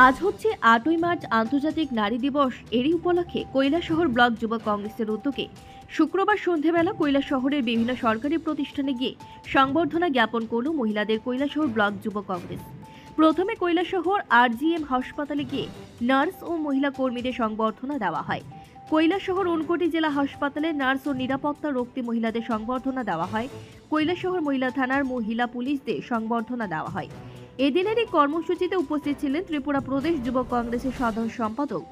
আজ হচ্ছে ৮ই মার্চ আন্তর্জাতিক নারী দিবস। এরই উপলক্ষে কৈলাসহর ব্লক যুব কংগ্রেসের উদ্যোগে শুক্রবার সন্ধেবেলা কৈলাসহরের বিভিন্ন সরকারি প্রতিষ্ঠানে গিয়ে সংবর্ধনা জ্ঞাপন করল মহিলাদের কৈলাসহর ব্লক যুব কংগ্রেস। প্রথমে কৈলাসহর RGM হাসপাতালে গিয়ে নার্স ও মহিলা কর্মীদের সংবর্ধনা দেওয়া হয়। কৈলাসহর ঊনকোটি জেলা হাসপাতালে নার্স ও নিরাপত্তা রক্ষী মহিলাদের সংবর্ধনা দেওয়া হয়। কৈলাসহর মহিলা থানার মহিলা পুলিশদের সংবর্ধনা দেওয়া হয়। এদিনের এই কর্মসূচিতে উপস্থিত ছিলেন ত্রিপুরা প্রদেশ যুব কংগ্রেসের সাধারণ সম্পাদক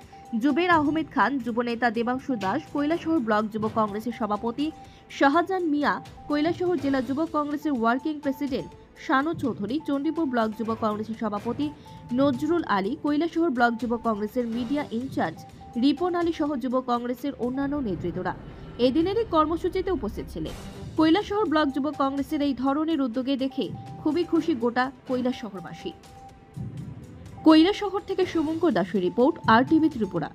জুবের আহমেদ খান, যুবনেতা দেবাংশু দাস, কৈলাসহর ব্লক যুব কংগ্রেসের সভাপতি শাহজাহান মিয়া, কৈলাসহর জেলা যুব কংগ্রেসের working president Shanu Chowdhury, Chandipur block যুব কংগ্রেসের সভাপতি নজরুল আলী, কৈলাসহর ব্লক যুব কংগ্রেসের মিডিয়া ইনচার্জ রিপন আলী সহ যুব কংগ্রেসের অন্যান্য নেতৃত্বরা এদিনের এই কর্মসূচিতে উপস্থিত ছিলেন। কৈলাসহর ব্লক যুব কংগ্রেসের এই ধরনের উদ্যোগে দেখে খুবই খুশি গোটা কৈলাসহরবাসী। কৈলাসহর থেকে শুভঙ্কর দাসের রিপোর্ট, RTV ত্রিপুরা।